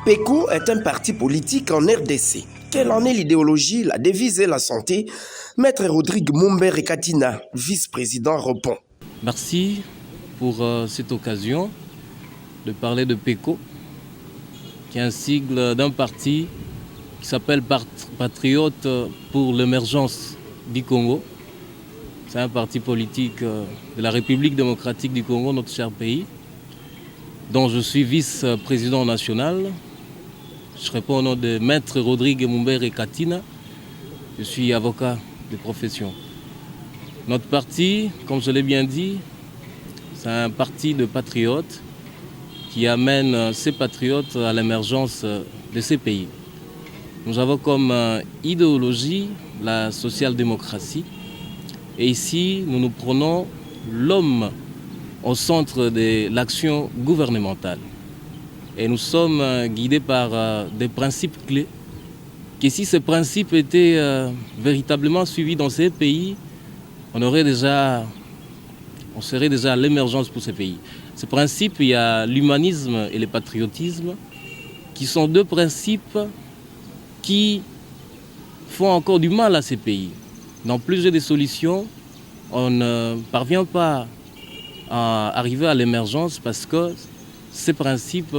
PECO est un parti politique en RDC. Quelle en est l'idéologie, la devise et la santé? Maître Rodrigue Mumbere Katina, vice-président, répond. Merci pour cette occasion de parler de PECO, qui est un sigle d'un parti qui s'appelle Patriotes pour l'émergence du Congo. C'est un parti politique de la République démocratique du Congo, notre cher pays, dont je suis vice-président national. Je réponds au nom de Maître Rodrigue Mumbere Katina. Je suis avocat de profession. Notre parti, comme je l'ai bien dit, c'est un parti de patriotes qui amène ces patriotes à l'émergence de ces pays. Nous avons comme idéologie la social-démocratie. Et ici, nous prenons l'homme au centre de l'action gouvernementale. Et nous sommes guidés par des principes clés. Que si ces principes étaient véritablement suivis dans ces pays, on serait déjà à l'émergence pour ces pays. Ces principes, il y a l'humanisme et le patriotisme, qui sont deux principes qui font encore du mal à ces pays. Dans plusieurs des solutions, on ne parvient pas à arriver à l'émergence parce que ces principes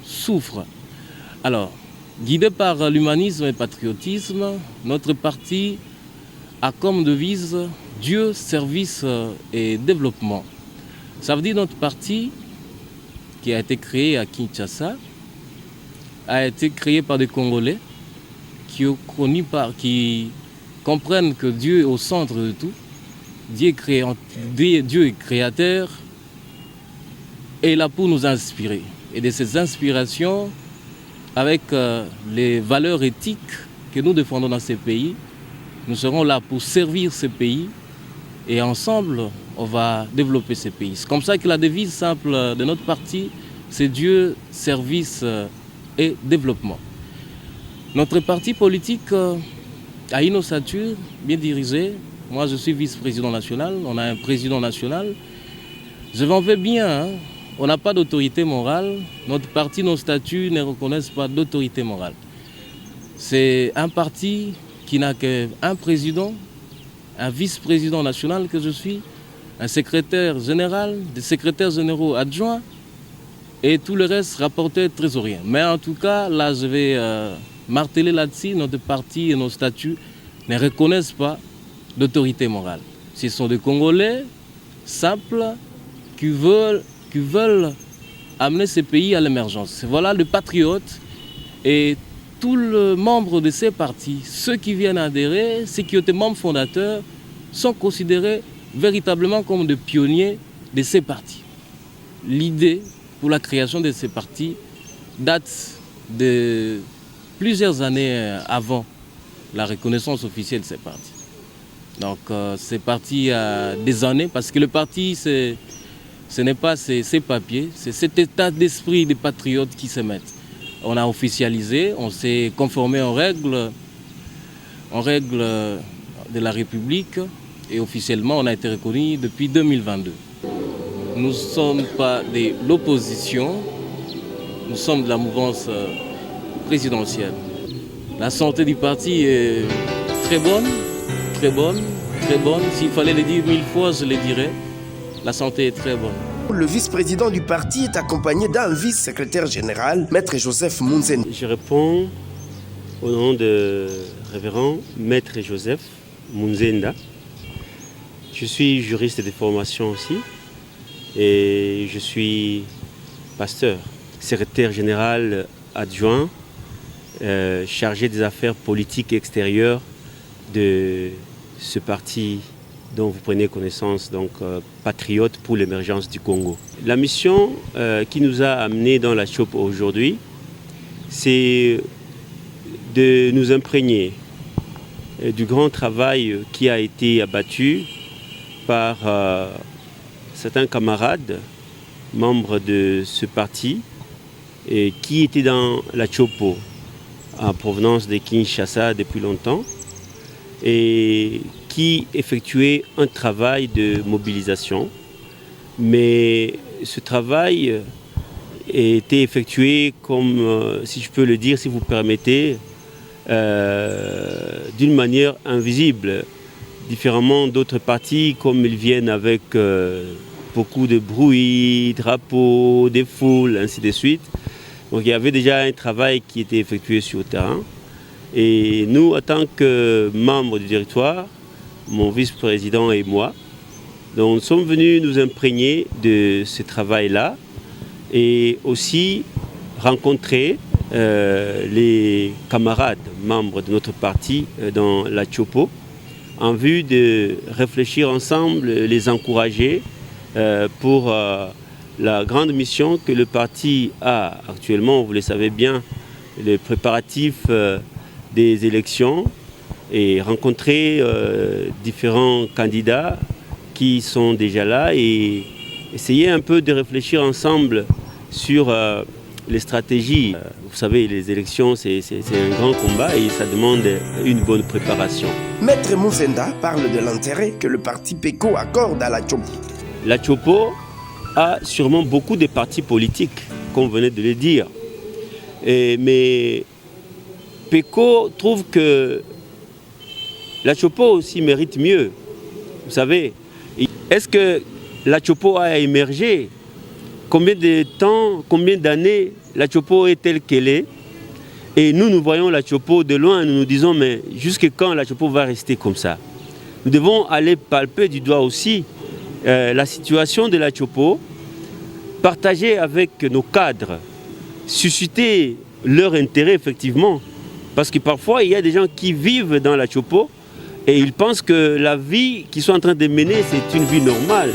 souffrent. Alors, guidé par l'humanisme et le patriotisme, notre parti a comme devise Dieu, service et développement. Ça veut dire que notre parti, qui a été créé à Kinshasa, a été créé par des Congolais qui comprennent que Dieu est au centre de tout. Dieu est créateur et est là pour nous inspirer. Et de ces inspirations, avec les valeurs éthiques que nous défendons dans ces pays, nous serons là pour servir ces pays et ensemble, on va développer ces pays. C'est comme ça que la devise simple de notre parti, c'est Dieu, service et développement. Notre parti politique a une ossature bien dirigée. Moi, je suis vice-président national, on a un président national. Je m'en vais bien, hein. On n'a pas d'autorité morale. Notre parti, nos statuts ne reconnaissent pas d'autorité morale. C'est un parti qui n'a qu'un président, un vice-président national que je suis, un secrétaire général, des secrétaires généraux adjoints et tout le reste rapporteur trésorier. Mais en tout cas, là, je vais marteler là-dessus, notre parti et nos statuts ne reconnaissent pas d'autorité morale. Ce sont des Congolais simples qui veulent amener ces pays à l'émergence. Voilà le patriote et tous les membres de ces partis, ceux qui viennent adhérer, ceux qui ont été membres fondateurs, sont considérés véritablement comme des pionniers de ces partis. L'idée pour la création de ces partis date de plusieurs années avant la reconnaissance officielle de ces partis. Donc c'est parti à des années parce que le parti, ce n'est pas ces papiers, c'est cet état d'esprit des patriotes qui se mettent. On a officialisé, on s'est conformé aux règles de la République et officiellement on a été reconnu depuis 2022. Nous ne sommes pas de l'opposition, nous sommes de la mouvance présidentielle. La santé du parti est très bonne, très bonne, très bonne. S'il fallait le dire 1000 fois, je le dirais. La santé est très bonne. Le vice-président du parti est accompagné d'un vice-secrétaire général, Maître Joseph Munzenda. Je réponds au nom de révérend Maître Joseph Munzenda. Je suis juriste de formation aussi et je suis pasteur, secrétaire général adjoint, chargé des affaires politiques extérieures de ce parti dont vous prenez connaissance, donc Patriotes pour l'émergence du Congo. La mission qui nous a amenés dans la CHOP aujourd'hui, c'est de nous imprégner du grand travail qui a été abattu par certains camarades, membres de ce parti, et qui étaient dans la CHOPO en provenance de Kinshasa depuis longtemps, et qui effectuait un travail de mobilisation. Mais ce travail été effectué comme, si je peux le dire, si vous permettez, d'une manière invisible, différemment d'autres partis, comme ils viennent avec beaucoup de bruit, drapeaux, des foules, ainsi de suite. Donc il y avait déjà un travail qui était effectué sur le terrain. Et nous, en tant que membres du directoire, mon vice-président et moi, donc nous sommes venus nous imprégner de ce travail-là et aussi rencontrer les camarades membres de notre parti dans la Chopo en vue de réfléchir ensemble, les encourager pour la grande mission que le parti a actuellement. Vous le savez bien, les préparatifs des élections et rencontrer différents candidats qui sont déjà là et essayer un peu de réfléchir ensemble sur les stratégies. Vous savez, les élections, c'est un grand combat et ça demande une bonne préparation. Maître Mouzenda parle de l'intérêt que le parti PECO accorde à la Chopo. La Chopo a sûrement beaucoup de partis politiques, comme vous venez de le dire. Mais PECO trouve que la Chopo aussi mérite mieux. Vous savez, est-ce que la Chopo a émergé? Combien de temps, combien d'années la Chopo est telle qu'elle est? Et nous voyons la Chopo de loin, nous nous disons, mais jusqu'à quand la Chopo va rester comme ça? Nous devons aller palper du doigt aussi la situation de la Chopo, partager avec nos cadres, susciter leur intérêt effectivement. Parce que parfois, il y a des gens qui vivent dans la Chopo et ils pensent que la vie qu'ils sont en train de mener, c'est une vie normale.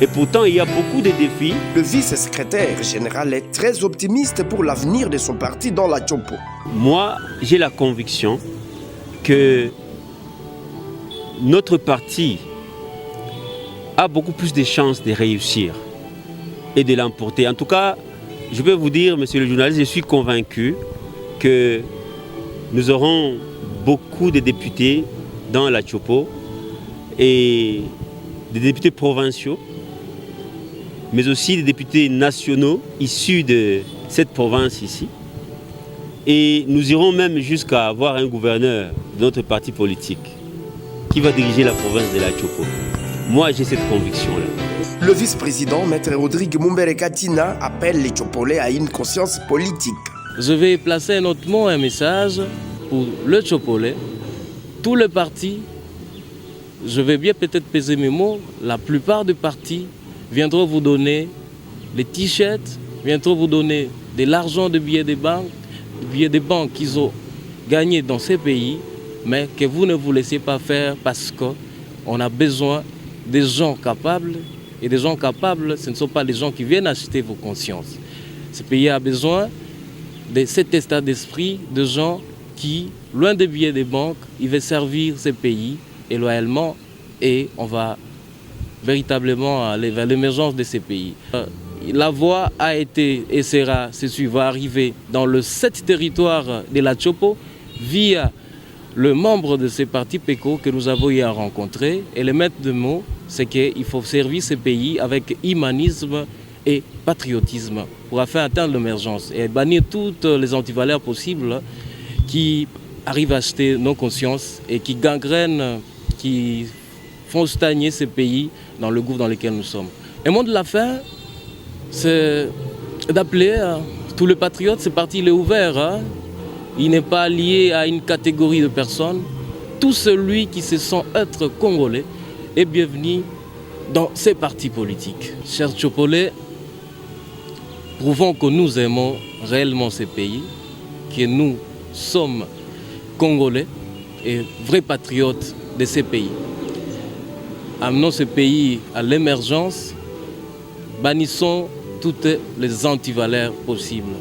Et pourtant, il y a beaucoup de défis. Le vice-secrétaire général est très optimiste pour l'avenir de son parti dans la Chopo. Moi, j'ai la conviction que notre parti a beaucoup plus de chances de réussir et de l'emporter. En tout cas, je peux vous dire, monsieur le journaliste, je suis convaincu que nous aurons beaucoup de députés dans la Chopo et des députés provinciaux, mais aussi des députés nationaux issus de cette province ici. Et nous irons même jusqu'à avoir un gouverneur de notre parti politique qui va diriger la province de la Chopo. Moi, j'ai cette conviction-là. Le vice-président, Maître Rodrigue Mumbere Katina, appelle les Chopolais à une conscience politique. Je vais placer un autre mot, un message pour le Chopolais. Tous les partis, je vais bien peut-être peser mes mots, la plupart des partis viendront vous donner les t-shirts, viendront vous donner de l'argent de billets de banque qu'ils ont gagné dans ces pays, mais que vous ne vous laissez pas faire parce qu'on a besoin des gens capables. Et des gens capables, ce ne sont pas les gens qui viennent acheter vos consciences. Ce pays a besoin de cet état d'esprit de gens qui, loin des billets des banques, ils veulent servir ce pays et loyalement, et on va véritablement aller vers l'émergence de ces pays. La voie a été et sera, va arriver dans le 7 territoires de la Chopo via le membre de ces partis PECO que nous avons eu à rencontrer. Et le maître de mots, c'est qu'il faut servir ces pays avec humanisme et patriotisme pour afin d'atteindre l'émergence et bannir toutes les antivaleurs possibles qui arrivent à acheter nos consciences et qui gangrènent, qui font stagner ces pays dans le gouffre dans lequel nous sommes. Et le mot de la fin, c'est d'appeler tous les patriotes, ce parti il est ouvert. Il n'est pas lié à une catégorie de personnes. Tout celui qui se sent être congolais est bienvenu dans ces partis politiques. Chers Chopolais, prouvons que nous aimons réellement ces pays, que nous sommes congolais et vrais patriotes de ces pays. Amenons ce pays à l'émergence, bannissons toutes les antivaleurs possibles.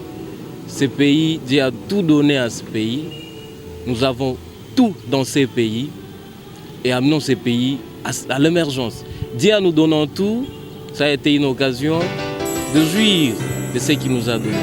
Ce pays, Dieu a tout donné à ce pays. Nous avons tout dans ces pays et amenons ces pays à l'émergence. Dieu nous donnant tout, ça a été une occasion de jouir de ce qu'il nous a donné.